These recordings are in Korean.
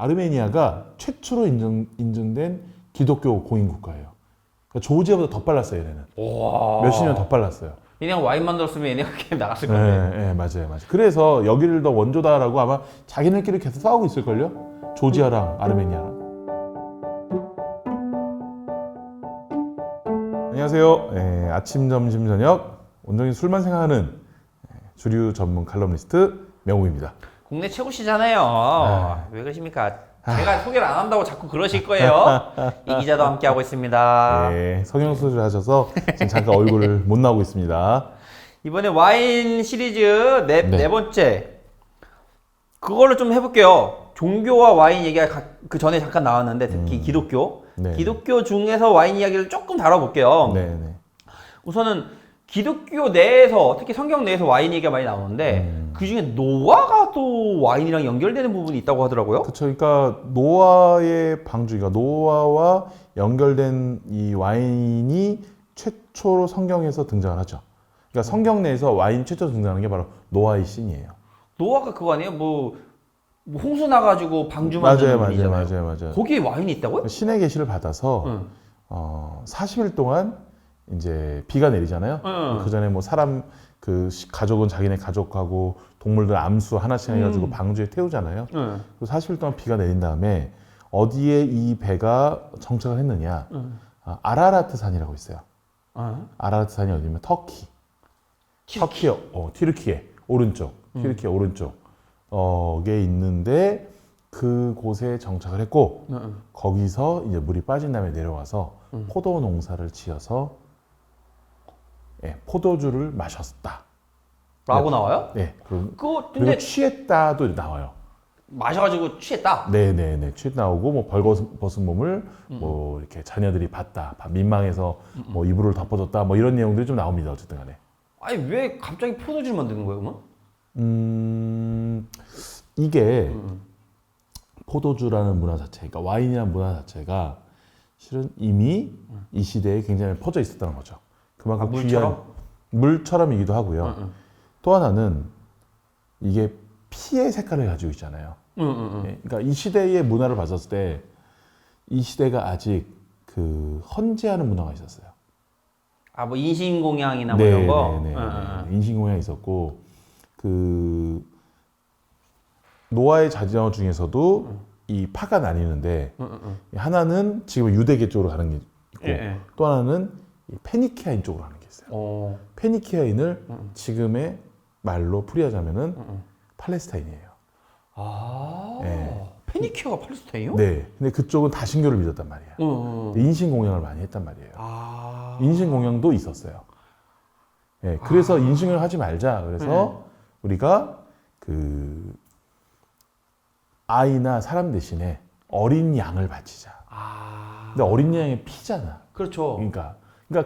아르메니아가 최초로 인정된 기독교 공인 국가예요. 그러니까 조지아보다 더 빨랐어요, 얘네는. 와. 몇십 년 더 빨랐어요. 얘네가 와인 만들었으면 얘네가 게임 나갔을 네, 건데. 네, 맞아요. 그래서 여기를 더 원조다라고 아마 자기네끼리 계속 싸우고 있을걸요? 조지아랑 아르메니아랑. 안녕하세요. 아침, 점심, 저녁 온종일 술만 생각하는 주류 전문 칼럼니스트 명우입니다. 국내 최고시잖아요. 왜 그러십니까? 제가 소개를 안 한다고 자꾸 그러실 거예요. 이 기자도 함께 하고 있습니다. 네, 성형수술을 하셔서 지금 잠깐 얼굴을 못 나오고 있습니다. 이번에 와인 시리즈 네. 네 번째. 그걸로 좀 해볼게요. 종교와 와인 얘기가 그 전에 잠깐 나왔는데 특히 기독교. 네. 기독교 중에서 와인 이야기를 조금 다뤄볼게요. 네, 네. 우선은 기독교 내에서 특히 성경 내에서 와인 얘기가 많이 나오는데 그 중에 노아가 또 와인이랑 연결되는 부분이 있다고 하더라고요. 그렇죠. 그러니까 노아의 방주, 그러니까 노아와 연결된 이 와인이 최초로 성경에서 등장을 하죠. 그러니까 성경 내에서 와인 최초 등장하는 게 바로 노아의 씬이에요. 노아가 그거 아니에요? 뭐 홍수 나가지고 방주 만드는 분이잖아요. 맞아요. 거기에 와인이 있다고요? 신의 계시를 받아서 응. 40일 동안 이제 비가 내리잖아요. 응. 그 전에 뭐 사람 가족은 자기네 가족하고 동물들 암수 하나씩 해가지고 방주에 태우잖아요. 응. 그리고 40일 동안 비가 내린 다음에 어디에 이 배가 정착을 했느냐? 아라라트 산이라고 있어요. 아라라트 산이 어디냐면 터키. 티르키예 오른쪽. 티르키예 오른쪽에 있는데 그곳에 정착을 했고 거기서 이제 물이 빠진 다음에 내려와서 포도 농사를 지어서 포도주를 마셨다. 라고 나와요? 네. 그거 그리고 근데 취했다도 나와요. 마셔가지고 취했다? 네네네. 취했 나오고 뭐 벌거벗은 몸을 뭐 이렇게 자녀들이 봤다. 민망해서 뭐 이불을 덮어줬다. 뭐 이런 내용들이 좀 나옵니다. 어쨌든 간에. 아니 왜 갑자기 포도주를 만드는 거예요 그러면? 이게 포도주라는 문화 자체, 그러니까 와인이라는 문화 자체가 실은 이미 이 시대에 굉장히 퍼져 있었다는 거죠. 그만큼 물처럼? 귀한 물처럼이기도 하고요. 또 하나는 이게 피의 색깔을 가지고 있잖아요. 그러니까 이 시대의 문화를 봤었을 때 이 시대가 아직 그 헌재하는 문화가 있었어요. 아 뭐 인신공양이나 뭐 이런 거? 네. 인신공양이 있었고 그 노아의 자녀 중에서도 이 파가 나뉘는데 하나는 지금 유대계 쪽으로 가는 게 있고 또 하나는 페니키아인 쪽으로 가는 게 있어요. 페니키아인을 지금의 말로 풀이하자면은 팔레스타인이에요. 페니키아가 팔레스타인이요? 네. 근데 그쪽은 다신교를 믿었단 말이에요. 인신공양을 많이 했단 말이에요. 인신공양도 있었어요. 그래서 인신공양 하지 말자. 그래서 우리가 그 아이나 사람 대신에 어린 양을 바치자. 근데 어린 양이 피잖아. 그렇죠. 그러니까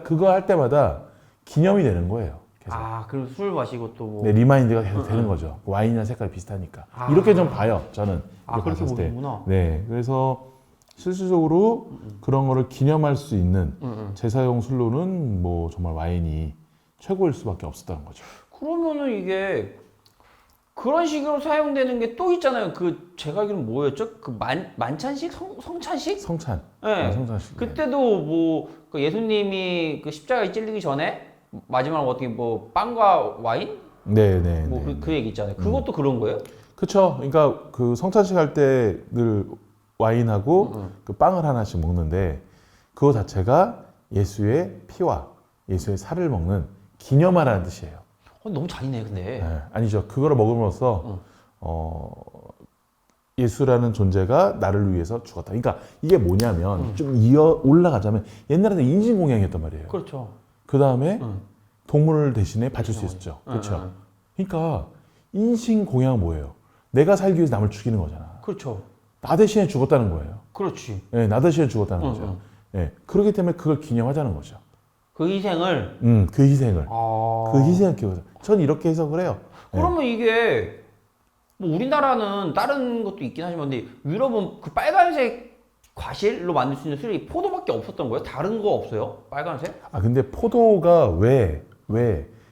그거 할 때마다 기념이 되는 거예요. 계속. 그럼 술 마시고 또 뭐. 네, 리마인드가 계속 되는 거죠. 와인이나 색깔이 비슷하니까. 이렇게 좀 봐요, 저는. 그렇게 봤을 때. 보는구나. 네, 그래서 실질적으로 그런 거를 기념할 수 있는 제사용 술로는 뭐 정말 와인이 최고일 수밖에 없었다는 거죠. 그러면은 이게 그런 식으로 사용되는 게 또 있잖아요. 제가 알기로는 뭐였죠? 만찬식? 성찬식? 성찬. 네. 성찬식. 그때도 그 예수님이 그 십자가에 찔리기 전에 마지막으로 어떻게 뭐 빵과 와인? 네. 그 얘기 있잖아요. 그것도 그런 거예요? 그렇죠. 그러니까 그 성찬식 할 때 늘 와인하고 그 빵을 하나씩 먹는데 그거 자체가 예수의 피와 예수의 살을 먹는 기념하라는 뜻이에요. 너무 잔인해 근데. 네, 아니죠. 그거를 먹음으로써 예수라는 존재가 나를 위해서 죽었다. 그러니까 이게 뭐냐면 좀 올라가자면 옛날에는 인신공양이었단 말이에요. 그렇죠. 그 다음에 동물을 대신에 바칠 수 있었죠. 그렇죠. 그러니까 인신공양은 뭐예요? 내가 살기 위해서 남을 죽이는 거잖아. 그렇죠. 나 대신에 죽었다는 거예요. 그렇지. 네, 나 대신에 죽었다는 거죠. 네, 그렇기 때문에 그걸 기념하자는 거죠. 그 희생을. 그 희생을. 그 희생을 기억해서. 전 이렇게 해석을 해요. 그러면 이게 뭐 우리나라는 다른 것도 있긴 하지만 근데 유럽은 그 빨간색 과실로 만들 수 있는 술이 포도밖에 없었던 거예요? 다른 거 없어요? 빨간색? 근데 포도가 왜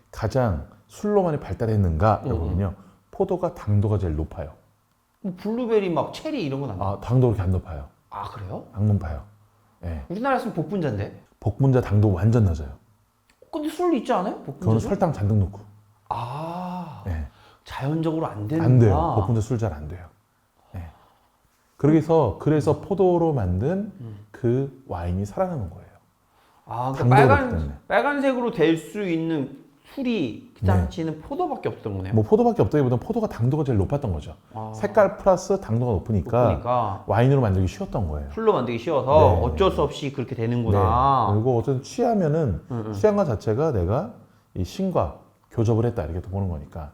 가장 술로 많이 발달했는가? 여러분요. 포도가 당도가 제일 높아요. 뭐 블루베리 막 체리 이런 건 안 나. 아, 당도 그렇게 안 높아요. 아 그래요? 안 높아요. 예. 우리나라에서는 복분자인데. 복분자 당도 완전 낮아요. 근데 술 있지 않아요? 그거는 복분자. 설탕 잔뜩 넣고. 아 예. 자연적으로 안 되는구나. 안 돼요. 복분자 술 잘 안 돼요. 예. 그래서 포도로 만든 그 와인이 살아남은 거예요. 아 그러니까 당도가 없기 때문에. 빨간색으로 될 수 있는 술이 그 당시에는 포도밖에 없던 거네요. 뭐 포도밖에 없다기보다는 포도가 당도가 제일 높았던 거죠. 아, 색깔 플러스 당도가 높으니까 그러니까 와인으로 만들기 쉬웠던 거예요. 술로 만들기 쉬워서 네. 어쩔 수 없이 그렇게 네. 되는구나. 그리고 어쨌든 취하면은 취한 것 자체가 내가 이 신과 교접을 했다 이렇게 보는 거니까.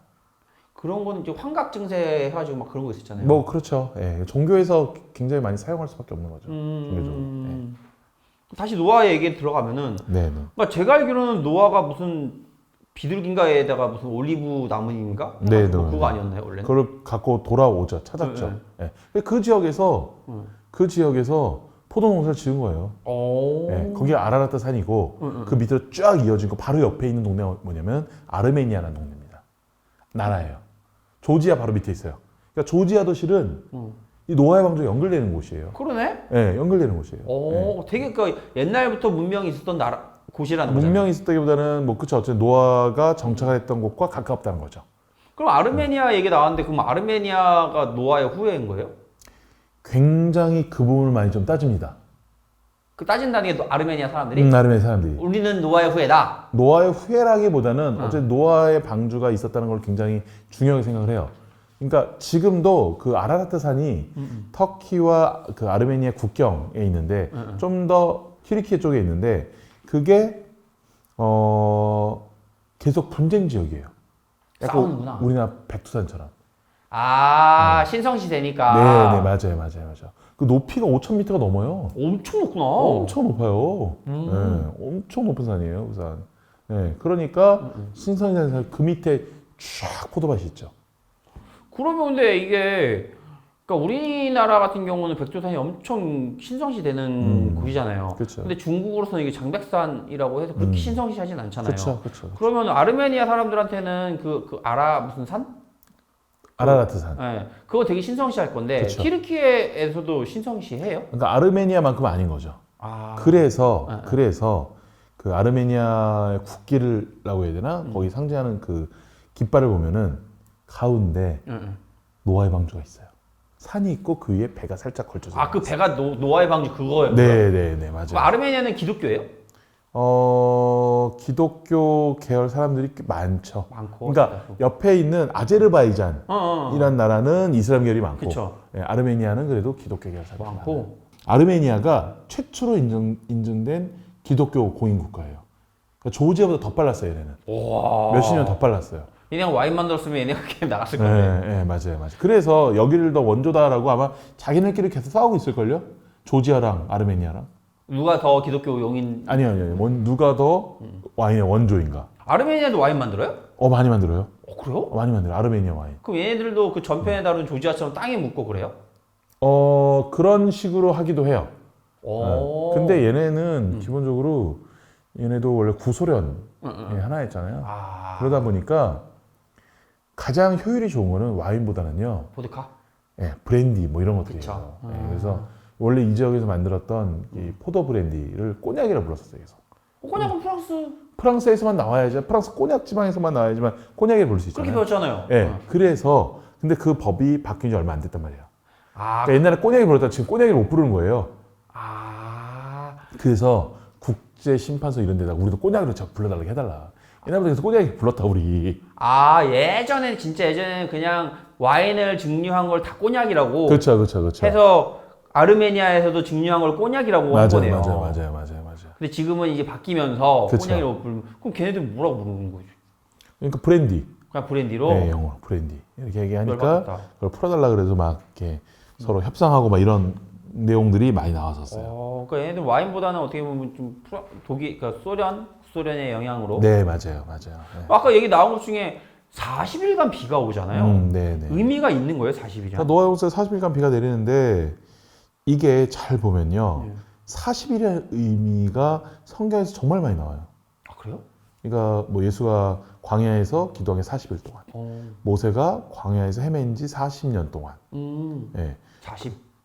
그런 거는 이제 환각 증세 해가지고 막 그런 거 있었잖아요. 뭐 그렇죠. 예. 종교에서 굉장히 많이 사용할 수밖에 없는 거죠. 종교적으로. 다시 노아 얘기에 들어가면은, 네. 네. 그러니까 제가 알기로는 노아가 무슨 비둘기인가에다가 무슨 올리브 나무인가? 네, 그거, 네. 그거 아니었나요 원래는? 그걸 갖고 돌아오죠. 찾았죠. 네, 예. 그 지역에서 포도 농사를 지은 거예요. 오. 예. 거기가 아라라트 산이고 그 밑으로 쫙 이어진 거 바로 옆에 있는 동네가 뭐냐면 아르메니아라는 동네입니다. 나라예요. 조지아 바로 밑에 있어요. 그러니까 조지아도 실은 이 노아의 방주가 연결되는 곳이에요. 그러네. 예, 연결되는 곳이에요. 오, 되게 그 옛날부터 문명이 있었던 곳이라는 거잖아요. 문명이 있었다기보다는 뭐 그쵸. 어쨌든 노아가 정착을 했던 곳과 가깝다는 거죠. 그럼 아르메니아 얘기 나왔는데 그럼 아르메니아가 노아의 후예인 거예요? 굉장히 그 부분을 많이 좀 따집니다. 그 따진다는 게 아르메니아 사람들이? 아르메니아 사람들이. 우리는 노아의 후예다. 노아의 후예라기보다는 어쨌든 노아의 방주가 있었다는 걸 굉장히 중요하게 생각을 해요. 그러니까 지금도 그 아라라트 산이 터키와 그 아르메니아 국경에 있는데 좀 더 튀르키예 쪽에 있는데 그게 계속 분쟁 지역이에요. 약간 싸우는구나. 우리나라 백두산처럼. 아, 신성시 되니까. 네, 맞아요. 그 높이가 5,000m가 넘어요. 엄청 높구나. 엄청 높아요. 네, 엄청 높은 산이에요, 그 산. 네, 그러니까 신선산 그 밑에 쫙 포도밭이 있죠. 그러면 근데 이게 그러니까 우리나라 같은 경우는 백두산이 엄청 신성시 되는 곳이잖아요. 그쵸. 근데 중국으로서는 이게 장백산이라고 해서 그렇게 신성시 하진 않잖아요. 그렇죠. 그러면 아르메니아 사람들한테는 그 무슨 산? 아라라트 산. 네, 그거 되게 신성시 할 건데 그쵸. 튀르키예에서도 신성시 해요? 그러니까 아르메니아만큼은 아닌 거죠. 아, 그래서 그 아르메니아의 국기를라고 해야 되나? 거기 상징하는 그 깃발을 보면은 가운데 노아의 방주가 있어요. 산이 있고 그 위에 배가 살짝 걸쳐져. 아, 그 배가 노아의 방주 그거예요? 네, 맞아요. 그럼 아르메니아는 기독교예요? 기독교 계열 사람들이 꽤 많죠. 많고. 그러니까 옆에 있는 아제르바이잔이란 나라는 이슬람 계열이 많고, 그쵸. 예, 아르메니아는 그래도 기독교 계열 사람들이 많고. 많고. 아르메니아가 최초로 인정된 기독교 공인 국가예요. 그러니까 조지아보다 더 빨랐어요, 얘네는. 와. 몇십 년 더 빨랐어요. 얘네가 와인 만들었으면 얘네가 게임 나갔을 건데. 네, 맞아요. 그래서 여기를 더 원조다라고 아마 자기네끼리 계속 싸우고 있을걸요? 조지아랑 아르메니아랑. 누가 더 기독교 용인? 아니요. 누가 더 와인의 원조인가? 아르메니아도 와인 만들어요? 많이 만들어요. 그래요? 많이 만들어요. 아르메니아 와인. 그럼 얘네들도 그 전편에 다룬 조지아처럼 땅에 묻고 그래요? 그런 식으로 하기도 해요. 오. 근데 얘네는 기본적으로 얘네도 원래 구소련의 하나였잖아요. 아. 그러다 보니까 가장 효율이 좋은 거는 와인보다는요. 보드카? 예, 브랜디 뭐 이런 것들이에요. 그쵸. 예, 그래서 원래 이 지역에서 만들었던 이 포도 브랜디를 꼬냑이라고 불렀었어요. 그래서 꼬냑은 프랑스 프랑스에서만 나와야죠. 프랑스 꼬냑 지방에서만 나와야지만 꼬냑을 부를 수 그렇게 있잖아요. 배웠잖아요. 예, 그래서 근데 그 법이 바뀐 지 얼마 안 됐단 말이에요. 아. 그러니까 옛날에 꼬냑이 불렀다 지금 꼬냑을 못 부르는 거예요. 아. 그래서 국제 심판소 이런 데다가 우리도 꼬냑으로 자꾸 불러달라고 해달라. 옛날부터 그래서 꼬냑이 불렀다 우리. 아, 예전에는 그냥 와인을 증류한 걸 다 꼬냑이라고 그렇죠. 해서 아르메니아에서도 증류한 걸 꼬냑이라고 한 거네요. 맞아요. 근데 지금은 이제 바뀌면서 그쵸. 꼬냑이라고 부르면 그럼 걔네들 뭐라고 부르는 거지? 그러니까 브랜디. 그냥 브랜디로? 네, 영어로 브랜디. 이렇게 얘기하니까 열받겠다. 그걸 풀어달라 그래서 막 이렇게 서로 협상하고 막 이런 내용들이 많이 나왔었어요. 그러니까 얘네들 와인보다는 어떻게 보면 좀 그러니까 소련의 영향으로. 네, 맞아요. 네. 아까 얘기 나온 것 중에 40일간 비가 오잖아요. 네. 의미가 있는 거예요, 40일이면? 노아의 40일간 비가 내리는데 이게 잘 보면요. 40일의 의미가 성경에서 정말 많이 나와요. 아, 그래요? 그러니까 뭐 예수가 광야에서 기도한 게 40일 동안, 모세가 광야에서 헤맨 지 40년 동안, 예,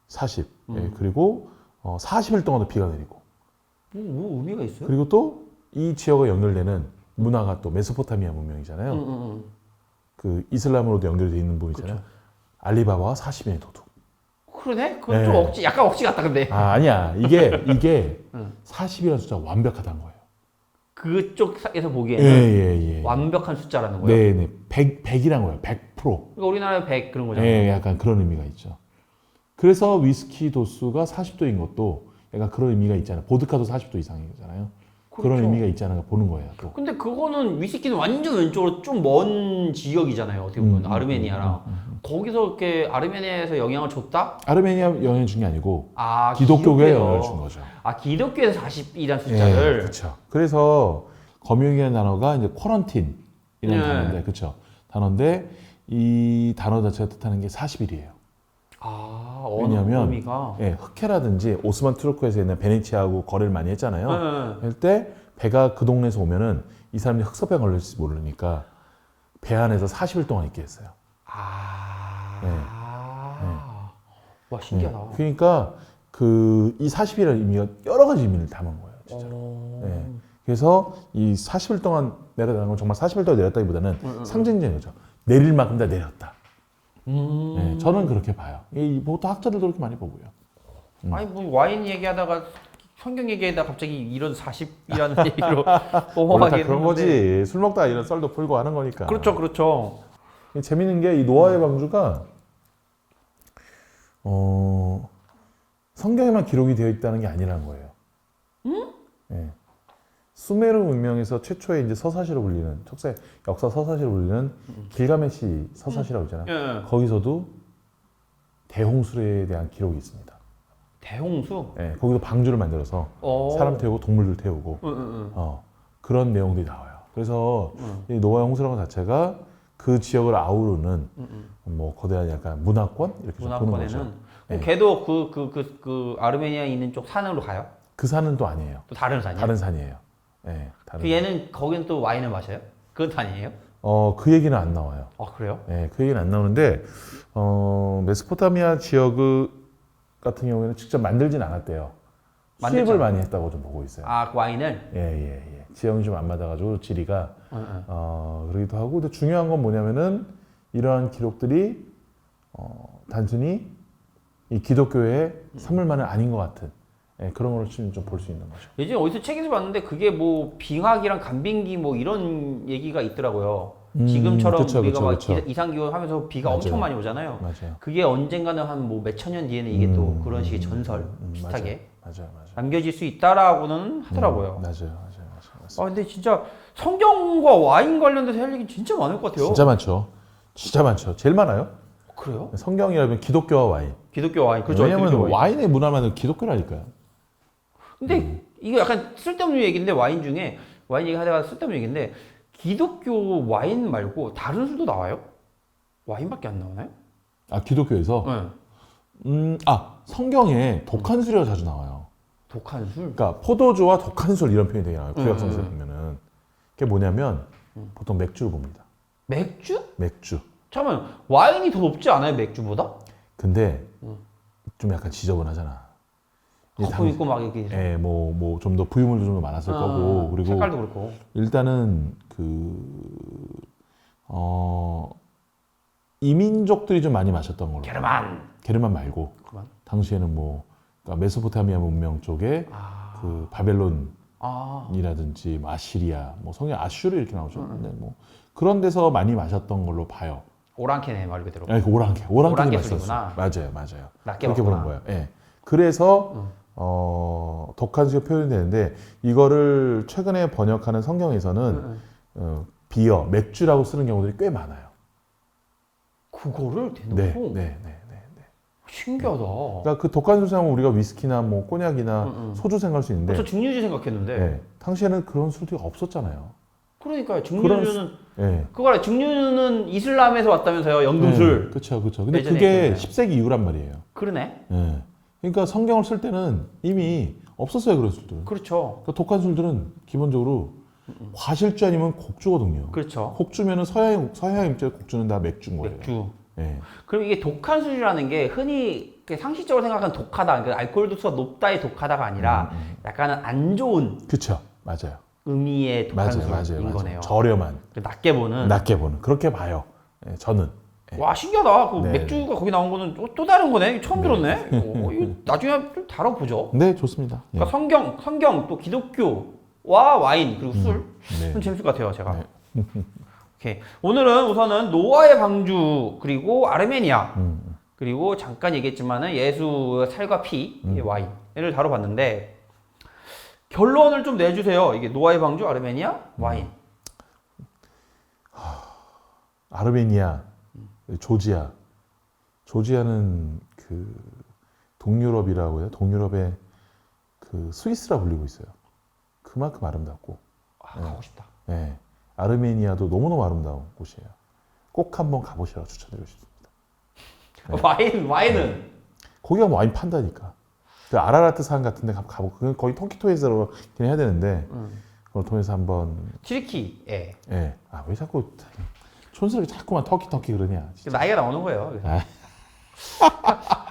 40, 예, 그리고 40일 동안도 비가 내리고, 뭐 의미가 있어요? 그리고 또 이 지역과 연결되는 문화가 또 메소포타미아 문명이잖아요. 그 이슬람으로도 연결되어 있는 부분이잖아요. 그쵸. 알리바바와 40년의 도둑. 그러네? 그건 네. 좀 약간 억지 같다 근데. 아니야. 이게 40이라는 숫자가 완벽하다는 거예요. 그쪽에서 보기에는 예. 완벽한 숫자라는 거예요. 네네. 100이란 거예요. 100%. 그러니까 우리나라에 100 그런 거잖아요. 예, 약간 그런 의미가 있죠. 그래서 위스키 도수가 40도인 것도 약간 그런 의미가 있잖아요. 보드카도 40도 이상이잖아요. 그런 그렇죠. 의미가 있잖아요. 보는 거예요. 또. 근데 그거는 위스키는 완전 왼쪽으로 좀 먼 지역이잖아요. 어떻게 보면 아르메니아랑 거기서 이렇게 아르메니아에서 영향을 줬다? 아르메니아 영향을 준 게 아니고 아 기독교에 기독교에서. 영향을 준 거죠. 아 기독교에서 40이라는 숫자를. 그렇죠. 그래서 검용이라는 단어가 이제 쿼런틴이라는 네. 단어인데, 그렇죠. 단어인데 이 단어 자체가 뜻하는 게 40일이에요. 아 왜냐하면 의미가. 예, 흑해라든지 오스만 투르크에서 있는 베네치아하고 거래를 많이 했잖아요. 네. 할 때 배가 그 동네에서 오면은 이 사람이 흑사병 걸릴지 모르니까 배 안에서 40일 동안 있게 했어요. 와 신기하다. 그러니까 그 이 40일이라는 의미가 여러 가지 의미를 담은 거예요, 진짜로. 네. 그래서 이 40일 동안 내렸다는 건 정말 40일 동안 내렸다기보다는 상징적인 거죠. 내릴 만큼 다 내렸다. 네, 저는 그렇게 봐요. 보통 학자들도 그렇게 많이 보고요. 아니 뭐 와인 얘기하다가 성경 얘기하다가 갑자기 이런 40이라는 얘기로 원래 다 넘어가게 그런 거지. 술 먹다가 이런 썰도 풀고 하는 거니까. 그렇죠. 재밌는 게 이 노아의 방주가 성경에만 기록이 되어 있다는 게 아니라는 거예요. 네. 수메르 문명에서 최초의 이제 서사시로 불리는 역사 서사시로 불리는 길가메시 서사시라고 있잖아요. 예. 거기서도 대홍수에 대한 기록이 있습니다. 대홍수. 네, 거기도 방주를 만들어서 사람 태우고 동물들 태우고 그런 내용들이 나와요. 그래서 이 노아의 홍수라는 것 자체가 그 지역을 아우르는 뭐 거대한 약간 문화권 이렇게 좀 보는 거죠. 문화권에는 네. 걔도 그 아르메니아에 있는 쪽 산으로 가요? 그 산은 또 아니에요. 또 다른 산이요? 다른 산이에요. 네, 다른. 그 얘는 거기는 또 와인을 마셔요? 그건 아니에요? 그 얘기는 안 나와요. 아 그래요? 네, 그 얘기는 안 나오는데 메소포타미아 지역 같은 경우에는 직접 만들진 않았대요. 수입을 만들잖아. 많이 했다고 좀 보고 있어요. 아 그 와인을? 예. 지형이 좀 안 맞아가지고 지리가 그러기도 하고. 근데 중요한 건 뭐냐면은 이러한 기록들이 단순히 이 기독교의 산물만은 아닌 것 같은 그런 걸 좀 볼 수 있는 거죠. 예전에 어디서 책에서 봤는데 그게 뭐 빙하기랑 간빙기 뭐 이런 얘기가 있더라고요. 지금처럼 그쵸, 우리가 막 그쵸. 이상기후 하면서 비가 맞아요. 엄청 많이 오잖아요. 맞아요. 그게 언젠가는 한 뭐 몇천 년 뒤에는 이게 또 그런 식의 전설 비슷하게 맞아요. 남겨질 수 있다라고는 하더라고요. 맞아요. 아 근데 진짜 성경과 와인 관련돼서 할 얘기 진짜 많을 것 같아요. 진짜 많죠. 제일 많아요. 그래요? 성경이라면 기독교와 와인. 기독교 와인. 그렇죠. 왜냐면 기독교 와인. 와인의 문화만은 기독교라니까요. 근데 이거 약간 쓸데없는 얘기인데 와인 중에 와인 얘기하다가 쓸데없는 얘기인데 기독교 와인 말고 다른 술도 나와요? 와인밖에 안 나오나요? 아, 기독교에서? 네. 성경에 독한 술이가 자주 나와요. 독한 술? 그러니까 포도주와 독한 술 이런 표현이 되게 나와요. 구약성서에 보면은. 그게 뭐냐면 보통 맥주를 봅니다. 맥주? 맥주. 잠깐만 와인이 더 높지 않아요 맥주보다? 근데 좀 약간 지저분하잖아. 거품 있고 막 이렇게 예, 뭐 좀 더 부유물도 좀 더 많았을 거고. 그리고 색깔도 그렇고. 일단은 이민족들이 좀 많이 마셨던 걸로. 게르만 말고. 그만. 당시에는 그러니까 메소포타미아 문명 쪽에 그 바벨론이라든지 아시리아, 성경 아슈르 이렇게 나오죠. 근데 그런 데서 많이 마셨던 걸로 봐요. 오랑캐네 말 그대로. 그 오랑캐 오랑캐 맛있었어. 술이구나. 맞아요. 낮게 그렇게 먹구나. 보는 거예요. 예. 그래서 독한 수가 표현이 되는데 이거를 최근에 번역하는 성경에서는 비어, 맥주라고 쓰는 경우들이 꽤 많아요. 그거를 대놓고? 네. 신기하다. 그러니까 그 독한 술 생각하면 우리가 위스키나 꼬냑이나 소주 생각할 수 있는데 저 증류주 생각했는데. 네, 당시에는 그런 술들이 없었잖아요. 그러니까요. 증류주는 네. 그거라 증류주는 이슬람에서 왔다면서요. 연금술. 그렇죠. 근데 예전에 그게 있었나요? 10세기 이후란 말이에요. 그러네. 네. 그러니까 성경을 쓸 때는 이미 없었어요, 그런 술들은. 그렇죠. 그러니까 독한 술들은 기본적으로 과실주 아니면 곡주거든요. 그렇죠. 곡주면은 서양 입장 곡주는 다 맥주인 거예요. 맥주. 예. 그럼 이게 독한 술이라는 게 흔히 상식적으로 생각하는 독하다, 그러니까 알코올 도수가 높다의 독하다가 아니라 약간은 안 좋은 그렇죠. 맞아요. 의미의 독한 술인 거네요. 저렴한. 낮게 보는. 낮게 보는. 그렇게 봐요. 예, 저는. 예. 와, 신기하다. 그 네. 맥주가 거기 나온 거는 또 다른 거네. 처음 들었네. 이거 나중에 좀 다뤄보죠. 네, 좋습니다. 예. 그러니까 성경, 또 기독교와 와인, 그리고 술. 네. 좀 재밌을 것 같아요, 제가. 네. 오케이. 오늘은 우선은 노아의 방주, 그리고 아르메니아, 그리고 잠깐 얘기했지만은 예수의 살과 피, 와인을 다뤄봤는데, 결론을 좀 내주세요. 이게 노아의 방주, 아르메니아, 와인. 아르메니아, 조지아. 조지아는 그 동유럽이라고 해요. 동유럽의 그 스위스라 불리고 있어요. 그만큼 아름답고. 가고 싶다. 네. 아르메니아도 너무너무 아름다운 곳이에요. 꼭 한번 가보시라고 추천드리고 싶습니다. 네. 와인은? 거기가 와인 판다니까. 그 아라라트 산 같은 데 가보. 그건 거의 터키토에서 해야 되는데 그걸 통해서 한번. 튀르키. 예. 예. 아, 왜 자꾸 촌스럽게 자꾸만 터키 그러냐. 진짜. 나이가 나오는 거예요.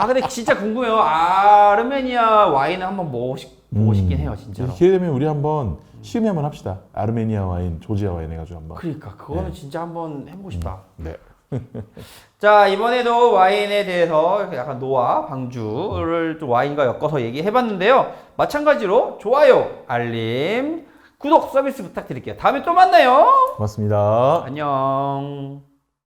근데 진짜 궁금해요. 아르메니아 와인을 한번 보고 싶긴 해요, 진짜로. 기회 되면 우리 한번 시음회 한번 합시다. 아르메니아 와인, 조지아 와인 해가지고 한번. 그러니까 그거는 진짜 한번 해보고 싶다. 네. 자, 이번에도 와인에 대해서 약간 노아, 방주를 좀 와인과 엮어서 얘기해봤는데요. 마찬가지로 좋아요, 알림, 구독 서비스 부탁드릴게요. 다음에 또 만나요. 고맙습니다. 안녕.